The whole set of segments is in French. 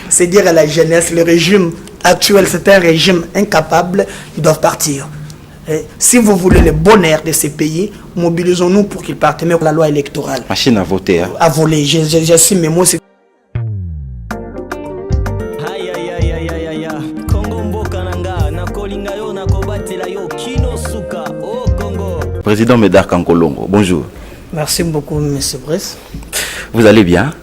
C'est dire à la jeunesse, le régime actuel, c'est un régime incapable, ils doivent partir. Et si vous voulez le bonheur de ces pays, mobilisons-nous pour qu'ils partent. Mais la loi électorale. Machine à voter. Hein. À voler. J'assume mes mots. Président Médard Kankolongo, bonjour. Merci beaucoup, M. Brice. Vous allez bien?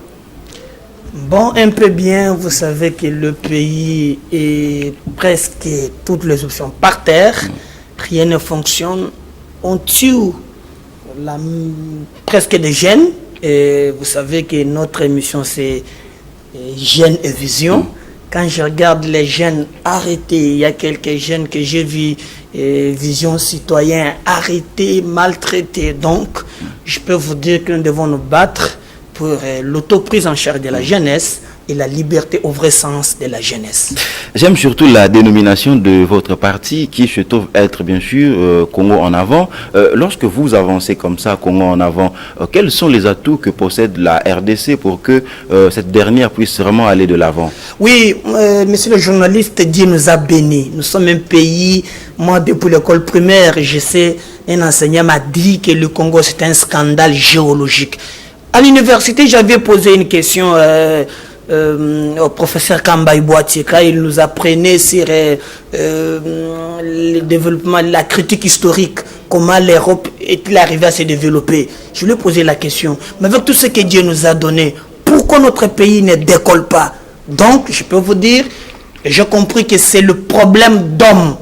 Bon, un peu bien. Vous savez que le pays est presque toutes les options par terre. Rien ne fonctionne. On tue presque des jeunes. Et vous savez que notre émission, c'est Jeunes et Vision. Quand je regarde les jeunes arrêtés, il y a quelques jeunes que j'ai vus, Vision Citoyen, arrêtés, maltraités. Donc, je peux vous dire que nous devons nous battre pour l'autoprise en charge de la jeunesse et la liberté au vrai sens de la jeunesse. J'aime surtout la dénomination de votre parti qui se trouve être bien sûr Congo en avant. Lorsque vous avancez comme ça, Congo en avant, quels sont les atouts que possède la RDC pour que cette dernière puisse vraiment aller de l'avant? Oui, monsieur le journaliste, Dieu nous a bénis. Nous sommes un pays, moi depuis l'école primaire, je sais, un enseignant m'a dit que le Congo c'est un scandale géologique. À l'université, j'avais posé une question au professeur Kambaï Boatika. Il nous apprenait sur le développement, la critique historique, comment l'Europe est-il arrivée à se développer. Je lui ai posé la question, mais avec tout ce que Dieu nous a donné, pourquoi notre pays ne décolle pas? Donc, je peux vous dire, j'ai compris que c'est le problème d'homme.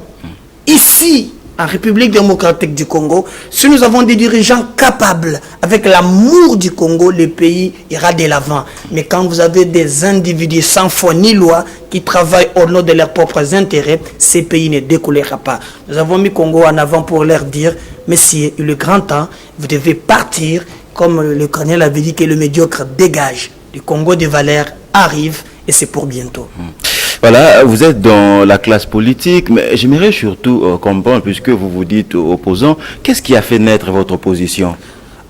Ici, en République démocratique du Congo, si nous avons des dirigeants capables, avec l'amour du Congo, le pays ira de l'avant. Mais quand vous avez des individus sans foi ni loi qui travaillent au nom de leurs propres intérêts, ces pays ne décollera pas. Nous avons mis Congo en avant pour leur dire, messieurs, il est grand temps, vous devez partir, comme le colonel avait dit que le médiocre dégage. Le Congo des valeurs arrive et c'est pour bientôt. Voilà, vous êtes dans la classe politique, mais j'aimerais surtout comprendre, puisque vous vous dites opposant, qu'est-ce qui a fait naître votre opposition?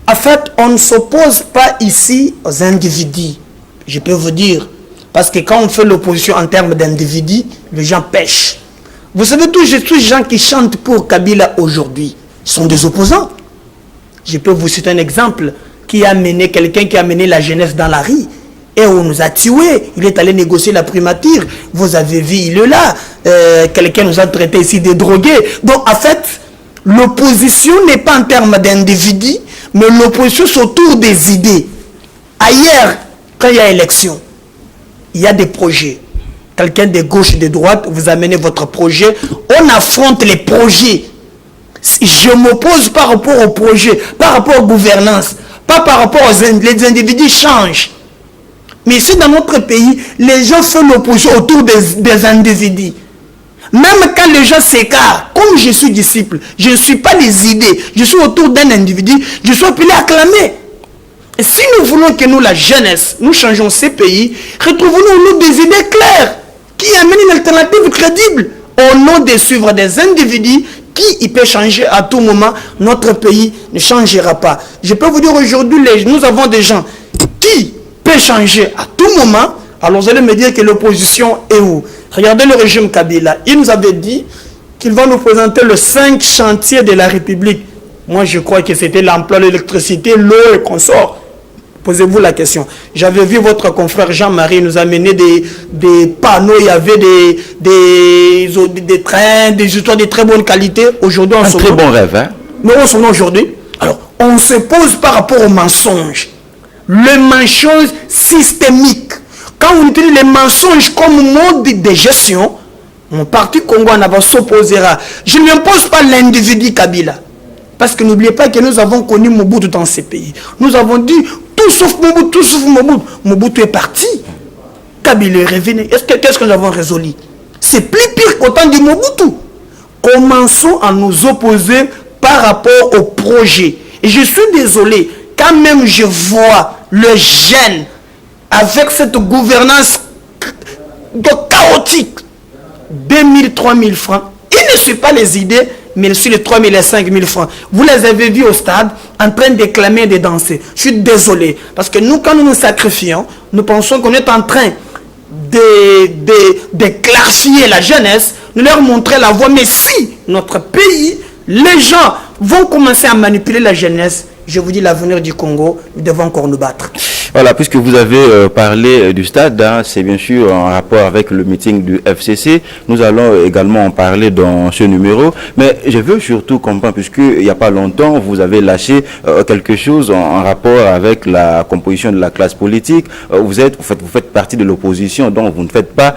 En fait, on ne s'oppose pas ici aux individus, je peux vous dire. Parce que quand on fait l'opposition en termes d'individus, les gens pêchent. Vous savez, tous les gens qui chantent pour Kabila aujourd'hui sont des opposants. Je peux vous citer un exemple qui a mené quelqu'un qui a mené la jeunesse dans la rue. Et on nous a tués. Il est allé négocier la primature. Vous avez vu, il est là. Quelqu'un nous a traité ici de drogués. Donc, en fait, l'opposition n'est pas en termes d'individus, mais l'opposition c'est autour des idées. Ailleurs, quand il y a élection, il y a des projets. Quelqu'un de gauche et de droite, vous amenez votre projet. On affronte les projets. Je m'oppose par rapport au projet, par rapport aux gouvernances, pas par rapport aux les individus changent. Mais ici, dans notre pays, les gens font l'opposition autour des individus. Même quand les gens s'écartent, comme je suis disciple, je ne suis pas des idées, je suis autour d'un individu, je suis appelé à clamer. Et si nous voulons que nous, la jeunesse, nous changeons ces pays, retrouvons-nous des idées claires qui amènent une alternative crédible au nom de suivre des individus qui peut changer à tout moment. Notre pays ne changera pas. Je peux vous dire aujourd'hui, nous avons des gens qui peut changer à tout moment. Alors vous allez me dire que l'opposition est où? Regardez le régime Kabila. Il nous avait dit qu'il va nous présenter le 5 chantiers de la République. Moi je crois que c'était l'emploi, l'électricité, l'eau et consorts. Posez-vous la question. J'avais vu votre confrère Jean-Marie nous amener des panneaux, il y avait des trains, des histoires de très bonne qualité. Aujourd'hui, on se très bon rêve, hein? Mais on s'en aujourd'hui. Alors, on se pose par rapport au mensonge. Le mensonge systémique. Quand on utilise les mensonges comme mode de gestion, mon parti Congo en avant s'opposera. Je n'impose pas l'individu Kabila. Parce que n'oubliez pas que nous avons connu Mobutu dans ces pays. Nous avons dit tout sauf Mobutu, tout sauf Mobutu. Mobutu est parti. Kabila est revenu. Qu'est-ce que nous avons résolu? C'est plus pire qu'au temps du Mobutu. Commençons à nous opposer par rapport au projet. Et je suis désolé, quand même je vois le jeune avec cette gouvernance chaotique, 2000, 3000 francs, il ne suit pas les idées mais sur les 3 000 et 5 000 francs. Vous les avez vus au stade en train de clamer et de danser. Je suis désolé. Parce que nous, quand nous nous sacrifions, nous pensons qu'on est en train de clarifier la jeunesse, nous leur montrer la voie. Mais si notre pays, les gens vont commencer à manipuler la jeunesse, je vous dis, l'avenir du Congo, nous devons encore nous battre. Voilà, puisque vous avez parlé du stade, hein, c'est bien sûr en rapport avec le meeting du FCC. Nous allons également en parler dans ce numéro. Mais je veux surtout comprendre, puisqu'il n'y a pas longtemps, vous avez lâché quelque chose en rapport avec la composition de la classe politique. Vous faites partie de l'opposition, donc vous ne faites pas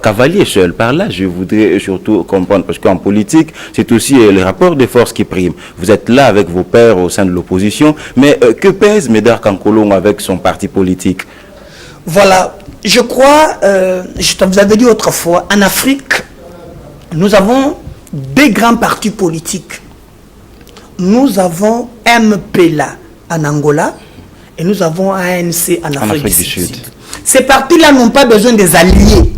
cavalier seul. Par là, je voudrais surtout comprendre, parce qu'en politique, c'est aussi le rapport des forces qui prime. Vous êtes là avec vos pairs au sein de l'opposition, mais que pèse Médard Kankolongo avec son parti politique? Voilà, je crois, je vous avais dit autrefois, en Afrique, nous avons deux grands partis politiques. Nous avons MPLA en Angola et nous avons ANC en Afrique du Sud. Ces partis-là n'ont pas besoin des alliés.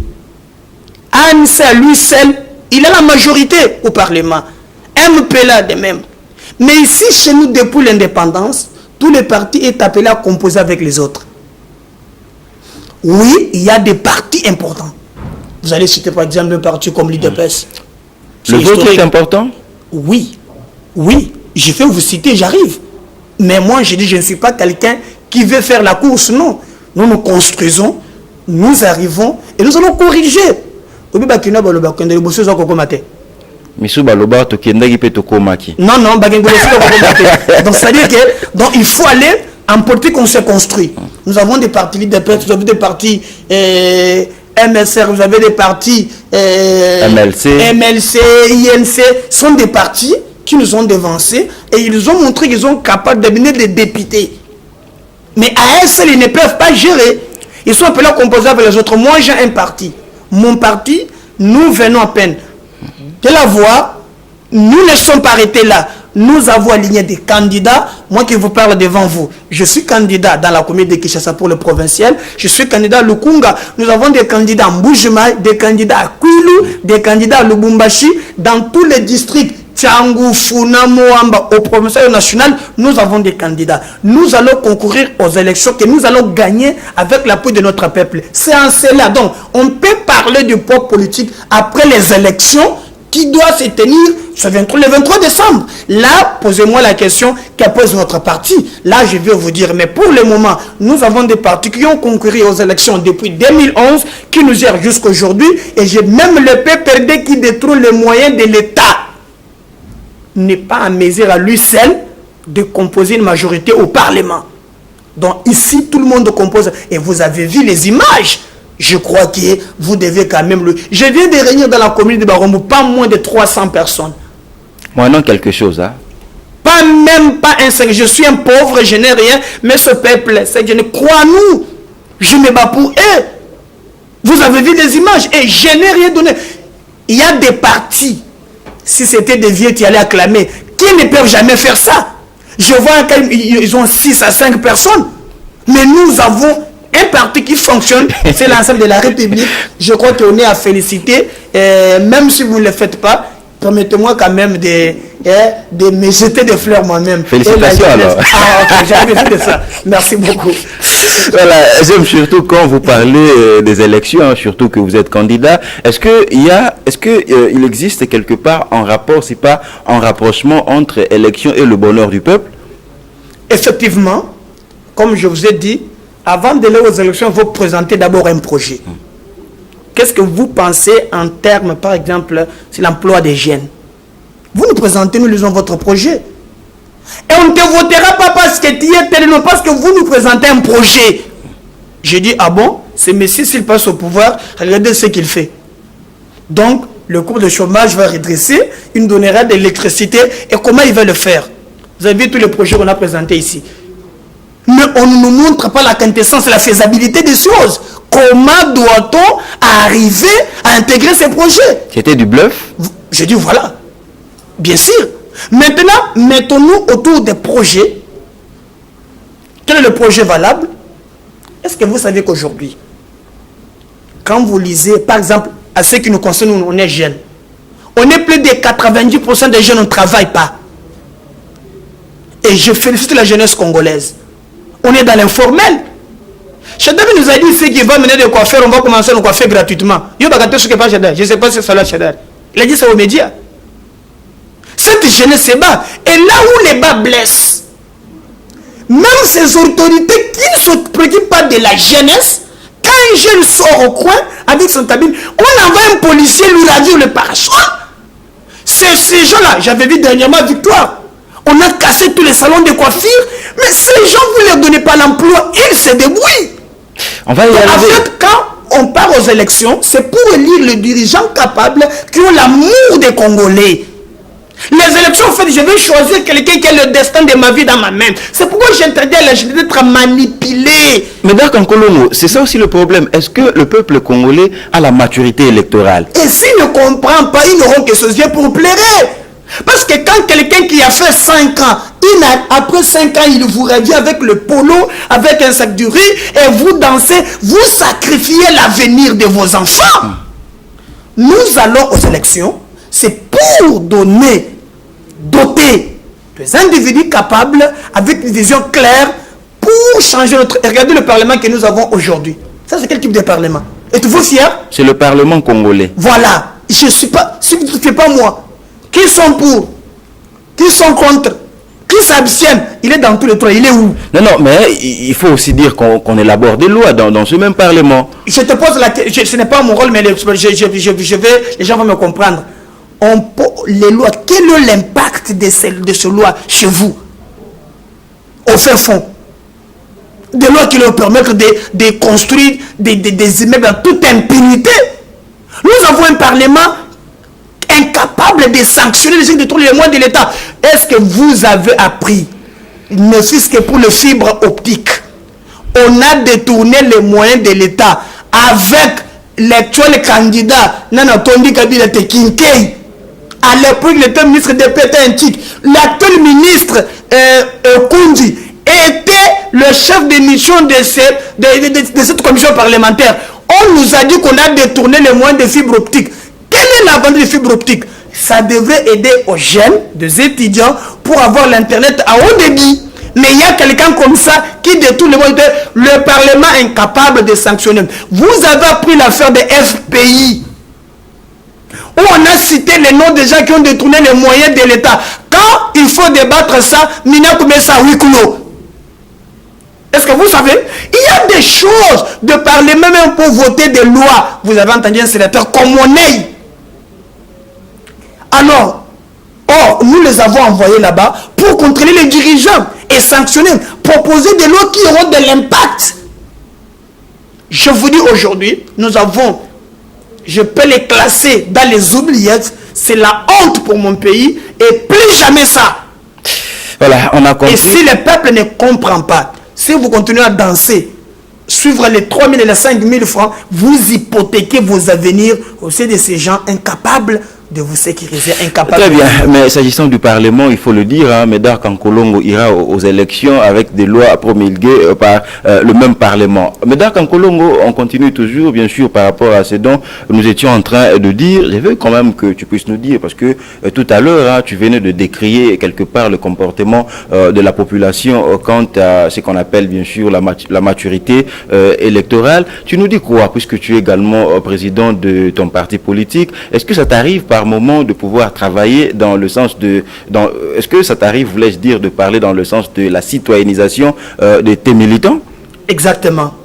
ANC à lui seul, il a la majorité au Parlement. MPLA de même. Mais ici, chez nous, depuis l'indépendance, tous les partis sont appelés à composer avec les autres. Oui, il y a des partis importants. Vous allez citer par exemple un parti comme l'UDPS. Le vôtre est important? Oui, oui. Je vais vous citer, j'arrive. Mais moi, je dis, je ne suis pas quelqu'un qui veut faire la course. Non. Nous nous construisons, nous arrivons et nous allons corriger. Non, non, donc c'est-à-dire que donc il faut aller en politique, on s'est construit. Nous avons des partis l'UDPS, vous avez des partis MSR, vous avez des partis MLC, INC, sont des partis qui nous ont devancés et ils ont montré qu'ils sont capables de devenir des députés. Mais à eux seuls, ils ne peuvent pas gérer. Ils sont appelés à composer avec les autres. Moi, j'ai un parti. Mon parti, nous venons à peine de la voix. Nous ne sommes pas arrêtés là. Nous avons aligné des candidats. Moi qui vous parle devant vous, je suis candidat dans la commune de Kinshasa pour le provincial. Je suis candidat à Lukunga. Nous avons des candidats à Mbujimai, des candidats à Kwilu, des candidats à Lubumbashi. Dans tous les districts, Tiangou, Funa, Moamba, au provincial national, nous avons des candidats. Nous allons concourir aux élections que nous allons gagner avec l'appui de notre peuple. C'est en cela. Donc, on peut parler du poids politique après les élections qui doit se tenir le 23 décembre. Là, posez-moi la question que pose notre parti. Là, je vais vous dire, mais pour le moment, nous avons des partis qui ont concouru aux élections depuis 2011, qui nous gèrent jusqu'aujourd'hui, et j'ai même le PPRD qui détruit les moyens de l'État. N'est pas à mesure à lui seul de composer une majorité au Parlement. Donc ici, tout le monde compose. Et vous avez vu les images. Je crois que vous devez quand même le... Je viens de réunir dans la commune de Barombo pas moins de 300 personnes. Moi, non, quelque chose, hein? Pas même pas un 5. Je suis un pauvre, je n'ai rien. Mais ce peuple, c'est que je ne crois nous. Je me bats pour eux. Vous avez vu des images et je n'ai rien donné. Il y a des partis. Si c'était des vieux qui allaient acclamer, qui ne peuvent jamais faire ça. Je vois qu'ils ont 6 à 5 personnes. Mais nous avons un parti qui fonctionne, c'est l'ensemble de la République. Je crois qu'on est à féliciter. Même si vous ne le faites pas, permettez-moi quand même de me jeter des fleurs moi-même. Félicitations alors. Ah ok, j'avais dit de ça. Merci beaucoup. Voilà, j'aime surtout quand vous parlez des élections, hein, surtout que vous êtes candidat. Est-ce qu'il existe quelque part un rapport, si pas un rapprochement entre élection et le bonheur du peuple? Effectivement, comme je vous ai dit, avant d'aller aux élections, il faut présenter d'abord un projet. Qu'est-ce que vous pensez en termes, par exemple, sur l'emploi des jeunes? Vous nous présentez, nous lisons votre projet. Et on ne te votera pas parce que tu es tel, non, parce que vous nous présentez un projet. J'ai dit, ah bon, c'est Messi, s'il passe au pouvoir, regardez ce qu'il fait. Donc, le coût de chômage va redresser, il nous donnera de l'électricité. Et comment il va le faire? Vous avez vu tous les projets qu'on a présentés ici. Mais on ne nous montre pas la quintessence et la faisabilité des choses. Comment doit-on arriver à intégrer ces projets? C'était du bluff? Je dis voilà. Bien sûr. Maintenant, mettons-nous autour des projets. Quel est le projet valable? Est-ce que vous savez qu'aujourd'hui, quand vous lisez, par exemple, à ceux qui nous concernent, on est jeunes, On est plus de 90% des jeunes ne travaillent pas. Et je félicite la jeunesse congolaise. On est dans l'informel. Chadabi nous a dit, c'est qu'il va mener des coiffeurs, on va commencer à nous coiffer gratuitement. Je ne sais pas si c'est ça Chadabi. Il a dit ça aux médias. Cette jeunesse se bat. Et là où les bas blessent, même ces autorités qui ne se préoccupent pas de la jeunesse, quand un jeune sort au coin avec son tabine, on envoie un policier lui ravir le parasol. C'est ces gens-là, j'avais vu dernièrement Victoire. On a cassé tous les salons de coiffure, mais ces gens, vous ne leur donnez pas l'emploi, ils se débrouillent. On va y arriver. En fait, quand on part aux élections, c'est pour élire les dirigeants capables qui ont l'amour des Congolais. Les élections, en fait, je vais choisir quelqu'un qui a le destin de ma vie dans ma main. C'est pourquoi j'interdis à la jeunesse d'être manipulé. Mais d'accord, Nkolongo, c'est ça aussi le problème. Est-ce que le peuple congolais a la maturité électorale? Et s'ils ne comprennent pas, ils n'auront que ce yeux pour plaire. Parce que quand quelqu'un qui a fait 5 ans, après 5 ans, il vous revient avec le polo, avec un sac de riz, et vous dansez, vous sacrifiez l'avenir de vos enfants. Nous allons aux élections, c'est pour doter des individus capables, avec une vision claire, pour changer notre... Regardez le Parlement que nous avons aujourd'hui. Ça, c'est quel type de Parlement? Êtes-vous fiers? C'est le Parlement congolais. Voilà. Je ne suis pas... Ce n'est pas moi. Qui sont pour? Qui sont contre? Qui s'abstiennent? Il est dans tous les trois. Il est où? Non, non, mais il faut aussi dire qu'on élabore des lois dans ce même Parlement. Je te pose la question. Ce n'est pas mon rôle, mais les gens vont me comprendre. Les lois, quel est l'impact de ces lois chez vous? Au fin fond. Des lois qui leur permettent de construire des immeubles en toute impunité. Nous avons un Parlement incapable de sanctionner les gens qui détruisent les moyens de l'État. Est-ce que vous avez appris, ne fût-ce que pour le fibre optique, on a détourné les moyens de l'État avec l'actuel candidat Nana-Tondi Kabila Tekinkei. À l'époque, il était ministre de Pétain-Tic. L'actuel ministre Kundi était le chef de mission de cette commission parlementaire. On nous a dit qu'on a détourné les moyens de fibre optique. Quel est l'avantage de fibre optique? Ça devrait aider aux jeunes, des étudiants, pour avoir l'internet à haut débit. Mais il y a quelqu'un comme ça qui détourne les moyens. Le Parlement est incapable de sanctionner. Vous avez appris l'affaire des FPI, où on a cité les noms des gens qui ont détourné les moyens de l'État. Quand il faut débattre ça, Mina Koumessa Wikulo. Est-ce que vous savez? Il y a des choses de parler même pour voter des lois. Vous avez entendu un sénateur comme Money. Alors, nous les avons envoyés là-bas pour contrôler les dirigeants et sanctionner, proposer des lois qui auront de l'impact. Je vous dis aujourd'hui, nous avons, je peux les classer dans les oubliettes, c'est la honte pour mon pays et plus jamais ça. Voilà, on a compris. Et si le peuple ne comprend pas, si vous continuez à danser, suivre les 3 000 et les 5 000 francs, vous hypothéquez vos avenirs au sein de ces gens incapables de vous sécuriser, incapable. Très bien, mais s'agissant du Parlement, il faut le dire, hein, Médard Kankolongo ira aux élections avec des lois promulguées par le même Parlement. Médard Kankolongo, on continue toujours, bien sûr, par rapport à ce dont nous étions en train de dire. Je veux quand même que tu puisses nous dire, parce que tout à l'heure, hein, tu venais de décrier quelque part le comportement de la population quant à ce qu'on appelle, bien sûr, la maturité électorale. Tu nous dis quoi, puisque tu es également président de ton parti politique? Est-ce que ça t'arrive par moment de pouvoir travailler dans le sens de... Est-ce que ça t'arrive, voulais-je dire, de parler dans le sens de la citoyennisation de tes militants? Exactement.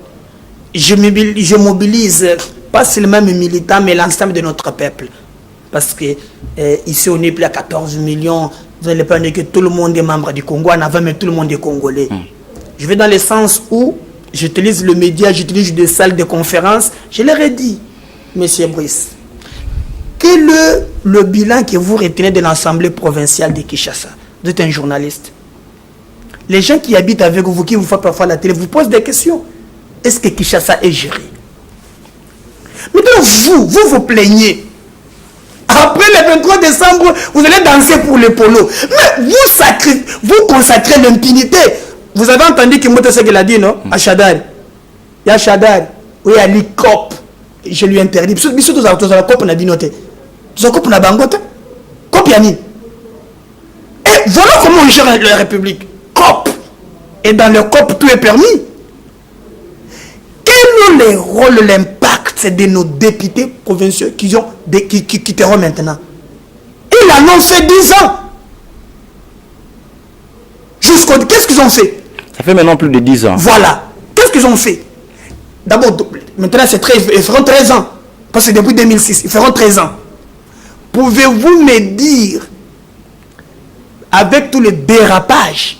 Je mobilise pas seulement mes militants, mais l'ensemble de notre peuple. Parce que ici, on est plus à 14 millions. Vous n'allez pas dire que tout le monde est membre du Congo. En avant, mais tout le monde est congolais. Je vais dans le sens où j'utilise le média, j'utilise des salles de conférence. Je leur ai dit, Monsieur Brice, quel est le bilan que vous retenez de l'Assemblée provinciale de Kinshasa? Vous êtes un journaliste. Les gens qui habitent avec vous, qui vous font parfois la télé, vous posent des questions. Est-ce que Kinshasa est géré? Maintenant, vous plaignez. Après le 23 décembre, vous allez danser pour le polo. Mais vous consacrez l'impunité. Vous avez entendu que Moto Segel a dit, non? À Chadar. Il y a Chadar. Oui, à l'ICOP. Je lui interdis. Bisous tous à la COP, on a dit noté. Zoko na bangote. Copiani. Et voilà comment on gère la République. COP. Et dans le COP, tout est permis. Quel est le rôle, l'impact de nos députés provinciaux qui quitteront maintenant? Ils en ont fait 10 ans. Qu'est-ce qu'ils ont fait? Ça fait maintenant plus de 10 ans. Voilà. Qu'est-ce qu'ils ont fait? D'abord, maintenant, ils feront 13 ans. Parce que depuis 2006, ils feront 13 ans. Pouvez-vous me dire, avec tous les dérapages,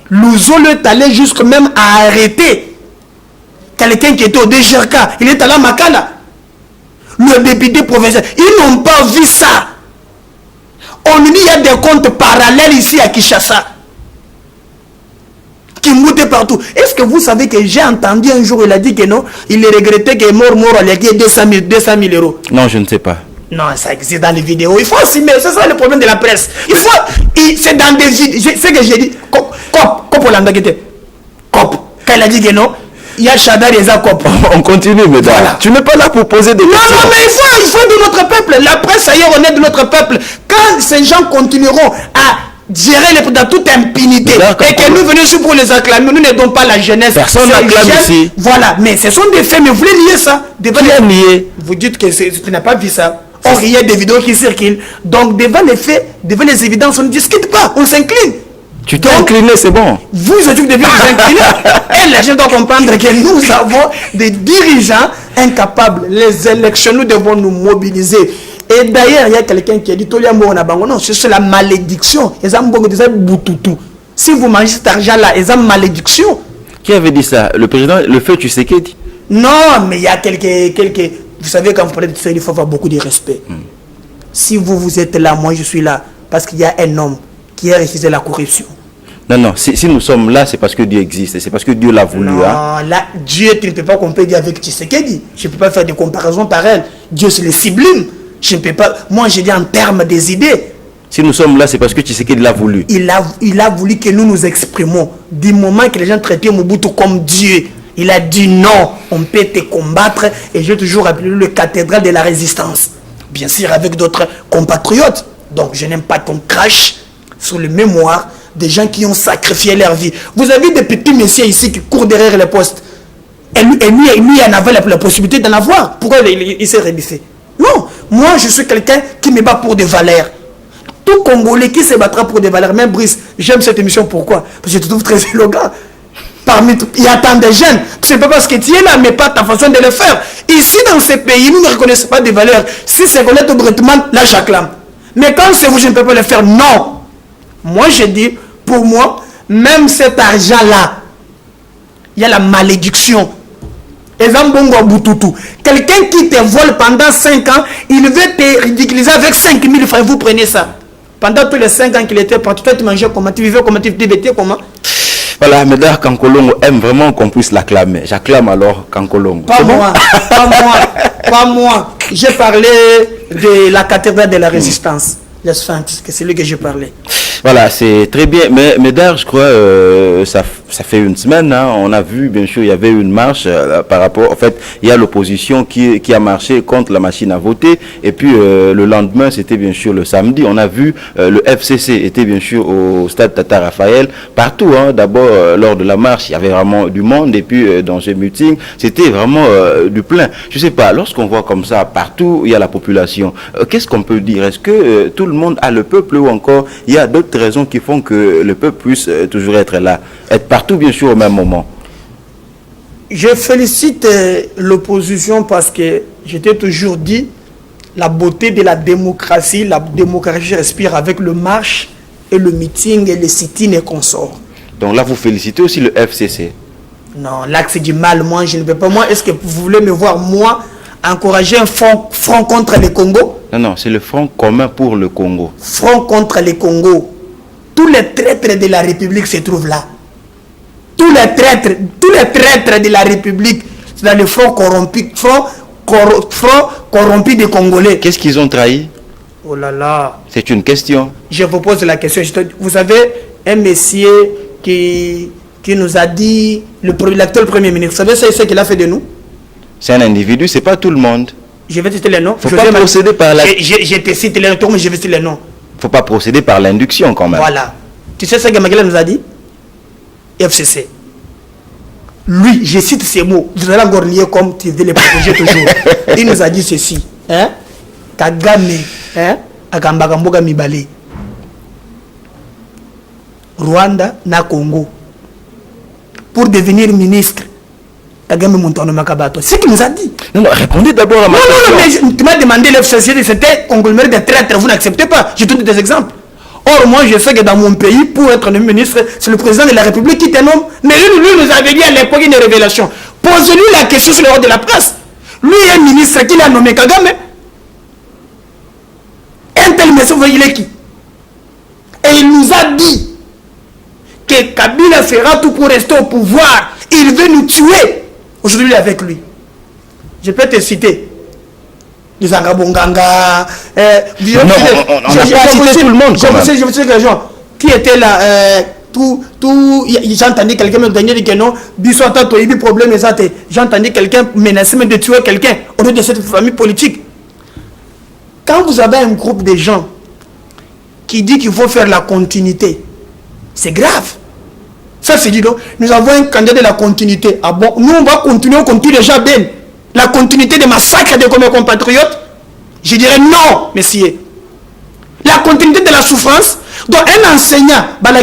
Louzo est allé jusqu'à même à arrêter quelqu'un qui était au DGRK. Il est allé à Makala. Le député provincial. Ils n'ont pas vu ça. On dit qu'il y a des comptes parallèles ici à Kinshasa. Qui moutent partout. Est-ce que vous savez que j'ai entendu un jour, il a dit que non, il regrettait que mort, il y a 200 000 euros. Non, je ne sais pas. Non, ça existe dans les vidéos. Il faut assumer. C'est ça le problème de la presse. C'est dans des vidéos. C'est ce que j'ai dit. Cop pour l'ambiguïté. Cop. Quand il a dit que non, il y a Chadar et Zakop. On continue, mesdames. Voilà. Tu n'es pas là pour poser des questions. Non, mais il faut de notre peuple. La presse, ailleurs, on est de notre peuple. Quand ces gens continueront à gérer dans toute impunité et que nous venons pour les acclamer, nous n'aidons pas la jeunesse. Personne n'acclame ici. Voilà, mais ce sont des faits, mais vous voulez nier ça? Qui a nié? Vous dites que tu n'as pas vu ça. Or, il y a des vidéos qui circulent. Donc, devant les faits, devant les évidences, on ne discute pas, on s'incline. Tu t'es incliné, c'est bon. Vous êtes devez vous incliner. Et les gens doivent comprendre que nous avons des dirigeants incapables. Les élections, nous devons nous mobiliser. Et d'ailleurs, il y a quelqu'un qui a dit non, c'est la malédiction. Si vous mangez cet argent-là, c'est une malédiction. Qui avait dit ça? Le président, le feu Tshisekedi? Non, mais il y a quelques... Vous savez, quand vous parlez de ça, il faut avoir beaucoup de respect. Si vous êtes là, moi je suis là. Parce qu'il y a un homme qui a refusé la corruption. Non, si nous sommes là, c'est parce que Dieu existe. C'est parce que Dieu l'a voulu. Non, là, Dieu, tu ne peux pas comparer avec Tshisekedi. Je ne peux pas faire des comparaisons pareilles. Dieu, c'est le sublime. Je ne peux pas... Moi, je dis en termes des idées. Si nous sommes là, c'est parce que Tshisekedi l'a voulu. Il a voulu que nous nous exprimons. Du moment que les gens traitaient Mobutu comme Dieu, il a dit non, on peut te combattre. Et j'ai toujours appelé le cathédrale de la résistance. Bien sûr, avec d'autres compatriotes. Donc, je n'aime pas qu'on crache sur le mémoire des gens qui ont sacrifié leur vie. Vous avez des petits messieurs ici qui courent derrière les postes. Et lui il en avait la possibilité d'en avoir. Pourquoi il s'est rébiffé? Non, moi, je suis quelqu'un qui me bat pour des valeurs. Tout Congolais qui se battra pour des valeurs. Même Brice, j'aime cette émission. Pourquoi? Parce que je te trouve très élégant. Il y a tant de jeunes. C'est pas parce que tu es là, mais pas ta façon de le faire. Ici, dans ces pays, nous ne reconnaissons pas des valeurs. Si c'est reconnaître brutalement, là, j'acclame. Mais quand c'est vous, je ne peux pas le faire. Non. Moi, je dis, pour moi, même cet argent-là, il y a la malédiction. Quelqu'un qui te vole pendant 5 ans, il veut te ridiculiser avec 5 000 francs. Vous prenez ça. Pendant tous les 5 ans qu'il était parti, toi tu mangeais comment, tu vivais comment, tu vivais comment. Voilà, Médard Kankolongo aime vraiment qu'on puisse l'acclamer. J'acclame alors Kankolongo. Pas moi, pas moi. J'ai parlé de la cathédrale de la résistance. C'est lui que j'ai parlé. Voilà, c'est très bien. Mais Médard, je crois, ça fait une semaine, hein, on a vu, bien sûr, il y avait une marche par rapport... En fait, il y a l'opposition qui a marché contre la machine à voter. Et puis, le lendemain, c'était bien sûr le samedi. On a vu le FCC était bien sûr au stade Tata Raphaël. Partout, hein, d'abord, lors de la marche, il y avait vraiment du monde. Et puis, dans ce meeting, c'était vraiment du plein. Je sais pas, lorsqu'on voit comme ça, partout, il y a la population. Qu'est-ce qu'on peut dire? Est-ce que tout le monde a le peuple ou encore il y a d'autres raisons qui font que le peuple puisse toujours être là, être partout bien sûr au même moment? Je félicite l'opposition parce que je t'ai toujours dit la beauté de la démocratie respire avec le marche et le meeting et les sit-ins et consorts. Donc là vous félicitez aussi le FCC? Non, l'axe du mal, moi je ne veux pas. Moi, est-ce que vous voulez me voir moi encourager un front contre le Congo? Non, c'est le Front commun pour le Congo. Front contre le Congo. Tous les traîtres de la République se trouvent là. Tous les traîtres de la République, c'est dans le front corrompu des Congolais. Qu'est-ce qu'ils ont trahi? Oh là là. C'est une question. Je vous pose la question. Vous savez, un monsieur qui nous a dit, l'actuel Premier ministre, vous savez ce qu'il a fait de nous? C'est un individu, c'est pas tout le monde. Je vais citer les noms. Faut pas procéder par la... Je te cite les noms, mais je vais citer les noms. Faut pas procéder par l'induction quand même. Voilà. Tu sais ce que Maguila nous a dit? FCC. Lui, je cite ces mots. Vous allez encore lier comme tu veux les protéger toujours. Il nous a dit ceci. Hein? Kagame. Hein? Akambakamboga Mibale. Rwanda na Congo. Pour devenir ministre. Kagame Montano Makabato. C'est ce qu'il nous a dit. Non, non, répondez d'abord à ma question. Non, mais tu m'as demandé l'FCC, c'était conglomérat de traîtres. Vous n'acceptez pas. Je te donne des exemples. Or, moi, je sais que dans mon pays, pour être le ministre, c'est le président de la République qui te nomme. Mais lui nous avait dit à l'époque une révélation. Posez-lui la question sur le rôle de la presse. Lui est ministre qui l'a nommé Kagame. Un tel monsieur, vous voyez, il est qui? Et il nous a dit que Kabila fera tout pour rester au pouvoir. Il veut nous tuer. Aujourd'hui, il est avec lui. Je peux te citer. Les Angabonganga. On n'a pas cité tout le monde. Je me sais que les gens qui étaient là, j'ai entendu quelqu'un me donner que non, Bissota, il y a des problèmes, j'ai entendu quelqu'un menacer de tuer quelqu'un au lieu de cette famille politique. Quand vous avez un groupe de gens qui dit qu'il faut faire la continuité, c'est grave. Ça c'est dit donc, nous avons un candidat de la continuité. Ah bon, nous on va continuer, on continue déjà bien. La continuité des massacres de mes compatriotes, je dirais non, messieurs. La continuité de la souffrance, donc un enseignant, donc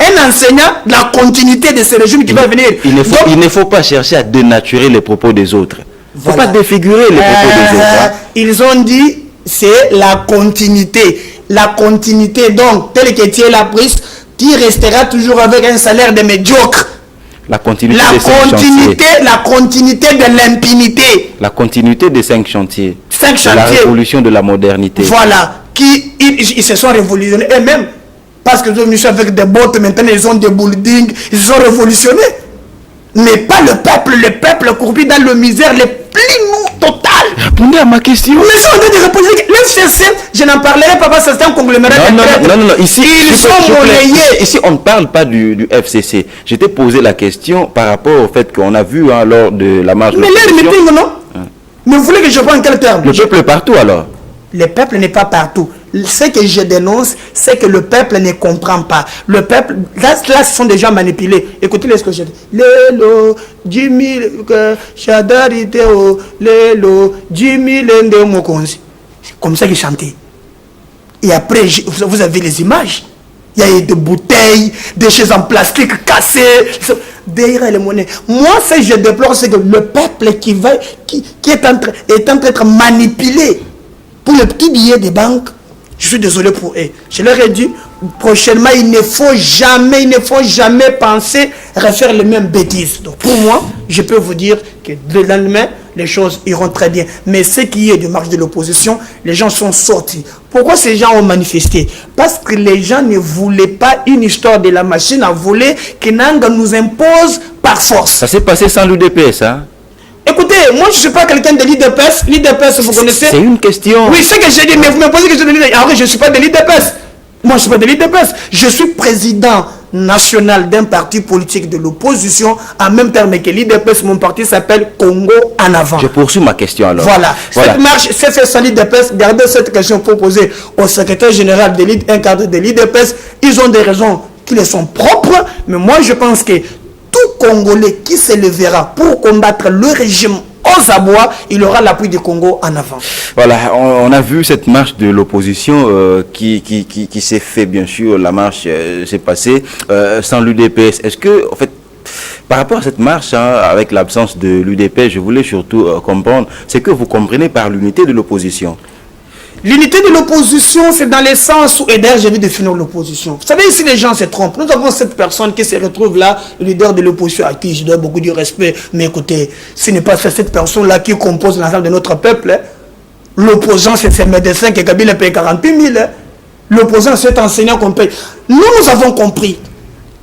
un enseignant, la continuité de ce régime qui va venir. Il ne faut pas chercher à dénaturer les propos des autres. Il ne faut pas défigurer les propos des autres. Hein. Ils ont dit, c'est la continuité. La continuité, donc, tel que tu es la prise, tu resteras toujours avec un salaire de médiocre. La continuité de l'impunité. La continuité des 5 chantiers. 5 chantiers. La révolution de la modernité. Voilà. Ils se sont révolutionnés eux-mêmes. Parce que nous sommes avec des bottes, maintenant ils ont des buildings. Ils se sont révolutionnés. Mais pas le peuple. Le peuple corrompu dans le misère, le plus total. Répondez à ma question. Mais ça, on doit répondre. L'FCC, je n'en parlerai pas parce que c'est un conglomérat. Non. Ici, ils sont monnayés. Ici, on ne parle pas du FCC. Je t'ai posé la question par rapport au fait qu'on a vu lors de la marche. Mais leur meeting, non? Mais vous voulez que je prenne quel terme? Le peuple est partout alors. Le peuple n'est pas partout. Ce que je dénonce, c'est que le peuple ne comprend pas. Le peuple, là, ce sont des gens manipulés. Écoutez ce que je dis. Lélo, Jimmy, Chadarito, Lélo, Jimmy, Lende, Mokonzi. C'est comme ça qu'ils chantaient. Et après, vous avez les images. Il y a des bouteilles, des choses en plastique cassées. Derrière les monnaies. Moi, ce que je déplore, c'est que le peuple qui est en train d'être manipulé pour le petit billet des banques. Je suis désolé pour eux. Je leur ai dit, prochainement, il ne faut jamais penser refaire les mêmes bêtises. Donc pour moi, je peux vous dire que le lendemain, les choses iront très bien. Mais ce qui est de marche de l'opposition, les gens sont sortis. Pourquoi ces gens ont manifesté? Parce que les gens ne voulaient pas une histoire de la machine à voler que Nanga nous impose par force. Ça s'est passé sans l'UDPS, hein? Écoutez, moi je ne suis pas quelqu'un de l'IDPS. L'IDPS, vous connaissez? C'est une question. Oui, c'est que j'ai dit, mais vous me posez que je suis de l'IDPS. Alors, je ne suis pas de l'IDPS. Moi, je ne suis pas de l'IDPS. Je suis président national d'un parti politique de l'opposition, en même terme que l'IDPS. Mon parti s'appelle Congo en avant. Je poursuis ma question alors. Voilà. Cette marche, c'est fait sans l'IDPS. Gardez cette question pour poser au secrétaire général de un cadre de l'IDPS. Ils ont des raisons qui les sont propres, mais moi, je pense que tout Congolais qui se lèvera pour combattre le régime aux abois, il aura l'appui du Congo en avant. Voilà, on a vu cette marche de l'opposition qui s'est fait, bien sûr, la marche s'est passée sans l'UDPS. Est-ce que, en fait, par rapport à cette marche, avec l'absence de l'UDPS, je voulais surtout comprendre, c'est que vous comprenez par l'unité de l'opposition. L'unité de l'opposition, c'est dans le sens où, et d'ailleurs, je vais définir l'opposition. Vous savez, ici, les gens se trompent. Nous avons cette personne qui se retrouve là, le leader de l'opposition, à qui je dois beaucoup de respect. Mais écoutez, ce n'est pas cette personne-là qui compose l'ensemble de notre peuple. Hein. L'opposant, c'est ces médecins que Kabila paye 48 000. Hein. L'opposant, c'est cet enseignant qu'on paye. Nous avons compris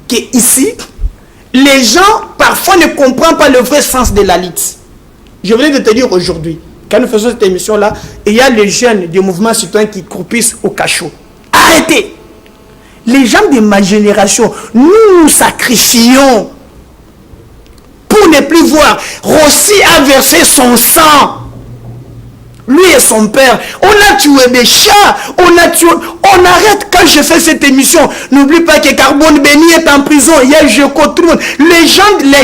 qu'ici, les gens, parfois, ne comprennent pas le vrai sens de la lutte. Je voulais te dire aujourd'hui, quand nous faisons cette émission-là, il y a les jeunes du mouvement citoyen qui croupissent au cachot. Arrêtez! Les gens de ma génération, nous nous sacrifions pour ne plus voir. Rossi a versé son sang Lui et son père. On a tué des chats. On arrête quand je fais cette émission. N'oublie pas que Carbone Béni est en prison. Il y a Joko, tout le monde. Les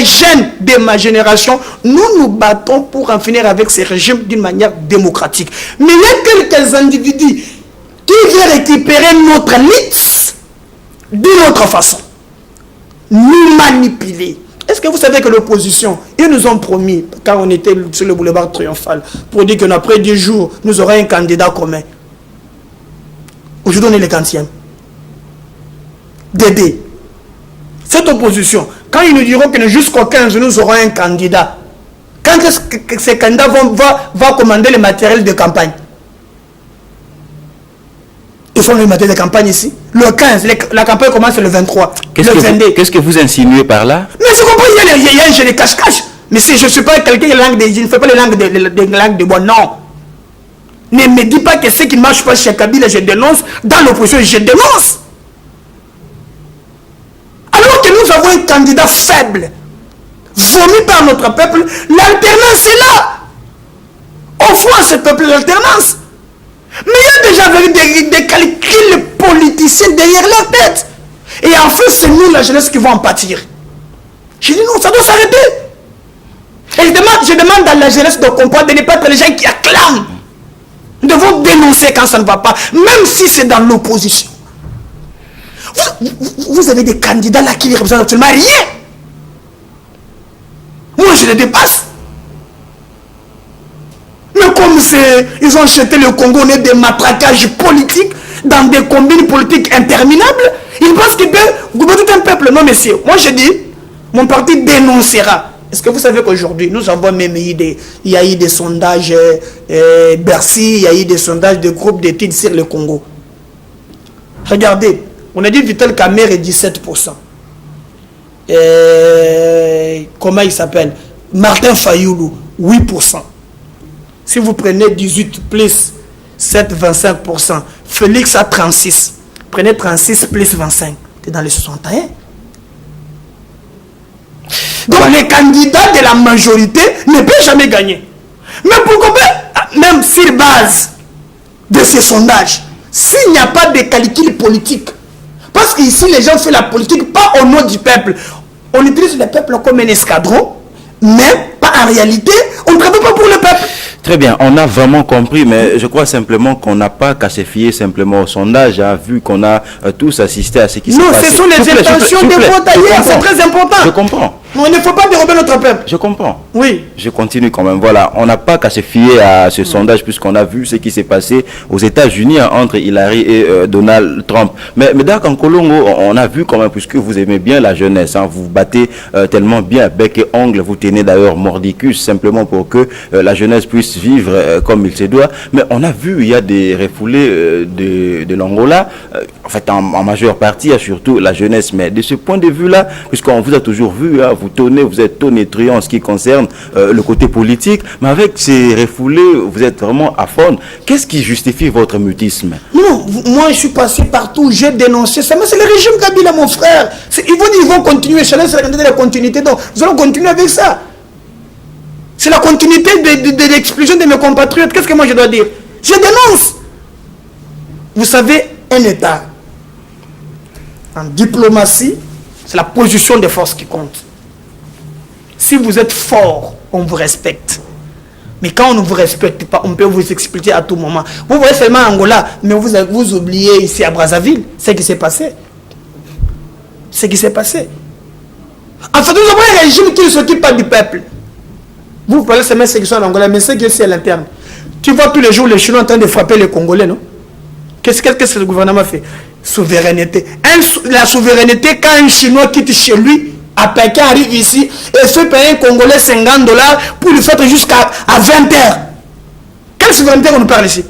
jeunes de ma génération, nous nous battons pour en finir avec ces régimes d'une manière démocratique. Mais il y a quelques individus qui veulent récupérer notre lutte d'une autre façon. Nous manipuler. Est-ce que vous savez que l'opposition, ils nous ont promis, quand on était sur le boulevard Triomphal, pour dire qu'après 10 jours, nous aurons un candidat commun. Aujourd'hui, on est le 40e. Dédé. Cette opposition, quand ils nous diront que jusqu'au 15, nous aurons un candidat, quand est-ce que ces candidats vont commander le matériel de campagne? Ils font le matériel de campagne ici. Le 15, la campagne commence le 23. Qu'est-ce que vous insinuez par là? Mais je comprends, il y a un jeu de cache-cache. Mais si je ne suis pas quelqu'un qui ne fait pas les langues de bois, non. Ne me dis pas que ce qui ne marche pas chez Kabila, je dénonce. Dans l'opposition, je dénonce. Alors que nous avons un candidat faible, vomi par notre peuple, l'alternance est là. Offrons à ce peuple l'alternance. Mais il y a déjà des calculs politiciens derrière leur tête. Et en fait, c'est nous, la jeunesse, qui vont en pâtir. Je dis non, ça doit s'arrêter. Et je demande à la jeunesse de comprendre, de ne pas être les gens qui acclament. Nous devons dénoncer quand ça ne va pas, même si c'est dans l'opposition. Vous avez des candidats là qui ne représentent absolument rien. Moi, je les dépasse. Mais comme ils ont jeté le Congo, on est des matraquages politiques, dans des combines politiques interminables, ils pensent qu'ils peuvent gouverner tout un peuple. Non, messieurs, moi je dis, mon parti dénoncera. Est-ce que vous savez qu'aujourd'hui, nous avons même il y a eu des sondages Bercy, il y a eu des sondages de groupes d'études sur le Congo. Regardez, on a dit Vital Kamerhe est 17%. Comment il s'appelle? Martin Fayoulou, 8%. Si vous prenez 18 plus 7, 25%, Félix a 36. Prenez 36 plus 25. C'est dans les 61. Donc les candidats de la majorité ne peuvent jamais gagner. Mais pourquoi pas, même sur base de ces sondages, s'il n'y a pas de calcul politique, parce qu'ici les gens font la politique pas au nom du peuple, on utilise le peuple comme un escadron, mais pas en réalité, on ne travaille pas pour le peuple. Très bien, on a vraiment compris, mais je crois simplement qu'on n'a pas qu'à se fier simplement au sondage, hein, vu qu'on a tous assisté à ce qui s'est passé. Non, ce sont les intentions des votes ailleurs, c'est très important. Je comprends. Non, il ne faut pas dérober notre peuple. Je comprends. Oui. Je continue quand même. Voilà, on n'a pas qu'à se fier à ce sondage puisqu'on a vu ce qui s'est passé aux États-Unis entre Hillary et Donald Trump. Mais dans Colombo, on a vu quand même, puisque vous aimez bien la jeunesse, hein, vous battez tellement bien bec et ongle, vous tenez d'ailleurs mordicus simplement pour que la jeunesse puisse vivre comme il se doit. Mais on a vu, il y a des refoulés de l'Angola, en fait en majeure partie, surtout la jeunesse. Mais de ce point de vue-là, puisqu'on vous a toujours vu, hein, vous êtes tonitruant en ce qui concerne le côté politique, mais avec ces refoulés, vous êtes vraiment à fond. Qu'est-ce qui justifie votre mutisme? Non, moi je suis passé partout, j'ai dénoncé ça, mais c'est le régime Kabila, mon frère. Ils vont continuer, c'est la continuité, donc nous allons continuer avec ça. C'est la continuité de l'expulsion de mes compatriotes. Qu'est-ce que moi je dois dire? Je dénonce. Vous savez, un État, en diplomatie, c'est la position des forces qui compte. Si vous êtes fort, on vous respecte. Mais quand on ne vous respecte pas, on peut vous expliquer à tout moment. Vous voyez seulement Angola, mais vous oubliez ici à Brazzaville ce qui s'est passé. Ce qui s'est passé. En fait, nous avons un régime qui ne s'occupe pas du peuple. Vous parlez seulement de ce qui sont en Angola, mais ce qui est aussi à l'interne. Tu vois tous les jours les Chinois en train de frapper les Congolais, non? Qu'est-ce que le gouvernement fait? Souveraineté. La souveraineté, quand un Chinois quitte chez lui, à Pékin arrive ici et fait payer un Congolais $50 pour lui faire jusqu'à 20 heures. Quelle souveraineté on nous parle ici?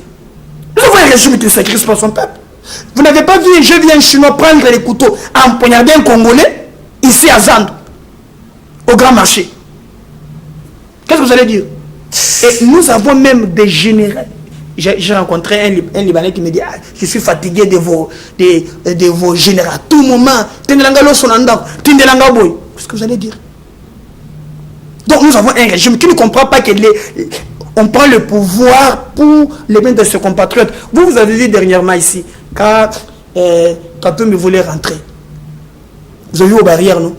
Nous avons un régime qui sacrifie pour son peuple. Vous n'avez pas vu un Chinois prendre les couteaux, empoignarder un Congolais ici à Zand, au grand marché. Qu'est-ce que vous allez dire? Et nous avons même des généraux. J'ai rencontré un Libanais qui me dit ah, je suis fatigué de vos généraux. À tout moment, qu'est-ce que vous allez dire? Donc nous avons un régime qui ne comprend pas que On prend le pouvoir pour les biens de ses compatriotes. Vous avez vu dernièrement ici, quand eux me voulaient rentrer. Vous avez vu aux barrières, non?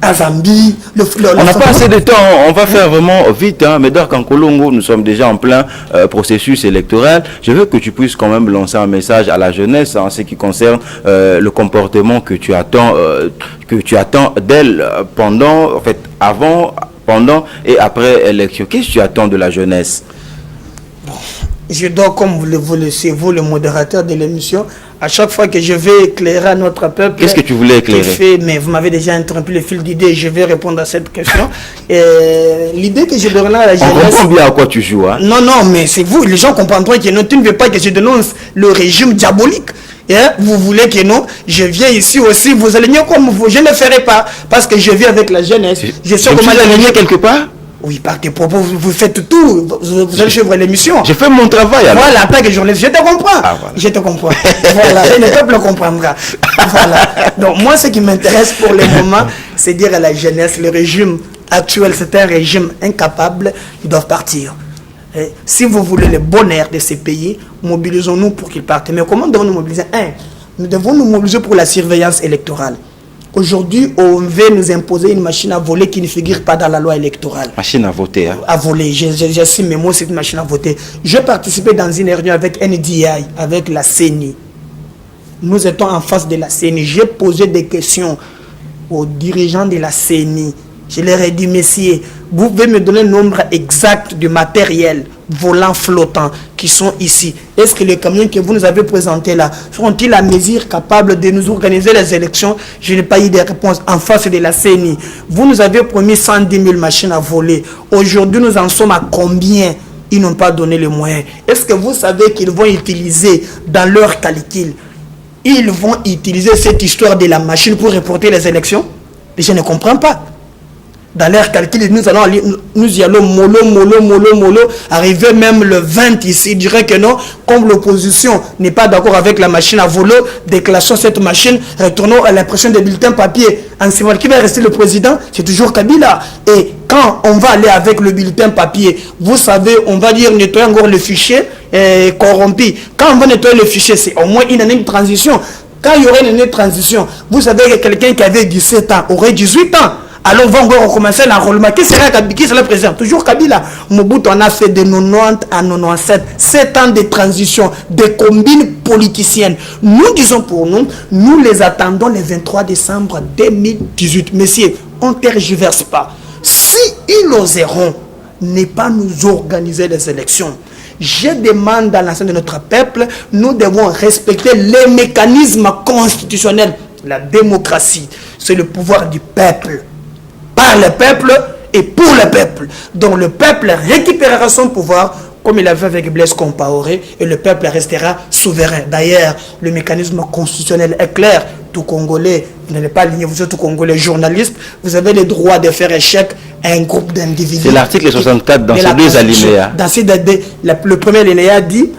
À Zambie, on n'a pas assez de temps, on va faire vraiment vite. Hein. Médard Kankolongo, nous sommes déjà en plein processus électoral. Je veux que tu puisses quand même lancer un message à la jeunesse en ce qui concerne le comportement que tu attends d'elle pendant, en fait, avant, pendant et après l'élection. Qu'est-ce que tu attends de la jeunesse? Je dois, comme vous le savez, vous, le modérateur de l'émission, à chaque fois que je vais éclairer à notre peuple... Qu'est-ce que tu voulais éclairer? Mais vous m'avez déjà interrompu le fil d'idée, je vais répondre à cette question. L'idée que je donne à la jeunesse... On comprend bien à quoi tu joues. Hein? Non, mais c'est vous, les gens comprendront que non, tu ne veux pas que je dénonce le régime diabolique. Vous voulez que non, je viens ici aussi, vous allez mieux comme vous, je ne le ferai pas, parce que je vis avec la jeunesse. Je sais comment aller quelque part. Oui, par tes propos, vous faites tout, vous allez suivre l'émission. Je fais mon travail alors. Voilà, en tant que journaliste, je te comprends. Ah, voilà. Je te comprends. Voilà, et le peuple comprendra. Voilà. Donc moi, ce qui m'intéresse pour le moment, c'est dire à la jeunesse, le régime actuel, c'est un régime incapable, ils doivent partir. Et si vous voulez le bonheur de ces pays, mobilisons-nous pour qu'ils partent. Mais comment devons-nous mobiliser? Nous devons nous mobiliser pour la surveillance électorale. Aujourd'hui, on veut nous imposer une machine à voler qui ne figure pas dans la loi électorale. Machine à voter. Hein? À voler. J'assume mes mots, c'est une machine à voter. Je participais dans une réunion avec NDI, avec la CENI. Nous étions en face de la CENI. J'ai posé des questions aux dirigeants de la CENI. Je leur ai dit, messieurs, vous pouvez me donner le nombre exact du matériel volant flottant qui sont ici. Est-ce que les camions que vous nous avez présentés là seront-ils à mesure capables de nous organiser les élections? Je n'ai pas eu de réponse en face de la CENI. Vous nous avez promis 110 000 machines à voler. Aujourd'hui, nous en sommes à combien? Ils n'ont pas donné les moyens. Est-ce que vous savez qu'ils vont utiliser dans leur calcul, ils vont utiliser cette histoire de la machine pour reporter les élections? Je ne comprends pas. Dans leur calcul, nous y allons mollo, arriver même le 20 ici, je dirais que non, comme l'opposition n'est pas d'accord avec la machine à voler, déclenchons cette machine, retournons à l'impression des bulletins papier. En ce moment, qui va rester le président? C'est toujours Kabila. Et quand on va aller avec le bulletin papier, vous savez, on va dire nettoyer encore le fichier corrompu. Quand on va nettoyer le fichier, c'est au moins une année de transition. Quand il y aurait une année de transition, vous savez que quelqu'un qui avait 17 ans aurait 18 ans. Alors on va encore recommencer l'enrôlement. Qui sera le président? Toujours Kabila. Mobutu en a fait de 90 à 97. 7 ans de transition, de combines politiciennes. Nous disons pour nous, nous les attendons le 23 décembre 2018. Messieurs, on ne tergiverse pas. Si ils oseront ne pas nous organiser les élections, je demande dans l'ensemble de notre peuple, nous devons respecter les mécanismes constitutionnels. La démocratie, c'est le pouvoir du peuple. Par le peuple et pour le peuple. Donc le peuple récupérera son pouvoir comme il a fait avec Blaise Compaoré et le peuple restera souverain. D'ailleurs, le mécanisme constitutionnel est clair. Tout Congolais, vous n'allez pas aligner, vous êtes tout Congolais journaliste, vous avez le droit de faire échec à un groupe d'individus. C'est l'article 64 dans ces deux alinéas. Le premier alinéa dit,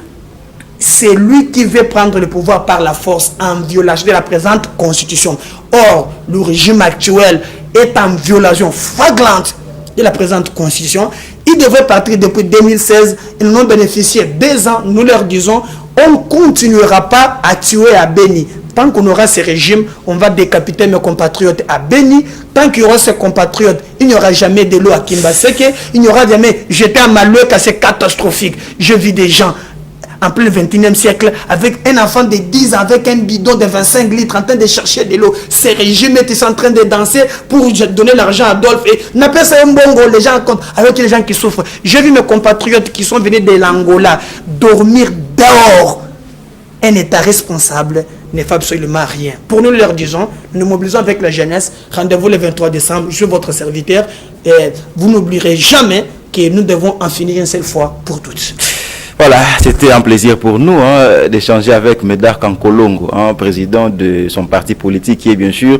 c'est lui qui veut prendre le pouvoir par la force en violation de la présente constitution. Or, le régime actuel est en violation flagrante de la présente constitution. Ils devraient partir depuis 2016. Ils n'ont bénéficié 2 ans. Nous leur disons, on ne continuera pas à tuer à Béni. Tant qu'on aura ce régime, on va décapiter mes compatriotes à Béni. Tant qu'il y aura ces compatriotes, il n'y aura jamais de l'eau à Kimbaseke. Il n'y aura jamais jeté un malheur car c'est catastrophique. Je vis des gens en plein 21e siècle, avec un enfant de 10 ans, avec un bidon de 25 litres, en train de chercher de l'eau. Ces régimes étaient en train de danser pour donner l'argent à Adolphe. Et n'appelle ça un bongo, les gens comptent, avec les gens qui souffrent. J'ai vu mes compatriotes qui sont venus de l'Angola dormir dehors. Un État responsable ne fait absolument rien. Pour nous, leur disons, nous mobilisons avec la jeunesse. Rendez-vous le 23 décembre, je suis votre serviteur. Et vous n'oublierez jamais que nous devons en finir une seule fois pour toutes. Voilà, c'était un plaisir pour nous d'échanger avec Médard Kankolongo, président de son parti politique qui est bien sûr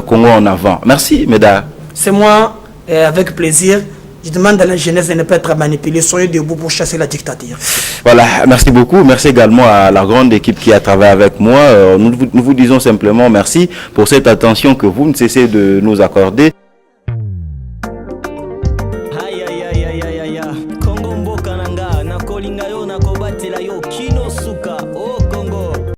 Congo en avant. Merci Médard. C'est moi, avec plaisir. Je demande à la jeunesse de ne pas être manipulée. Soyez debout pour chasser la dictature. Voilà, merci beaucoup. Merci également à la grande équipe qui a travaillé avec moi. Nous vous disons simplement merci pour cette attention que vous ne cessez de nous accorder.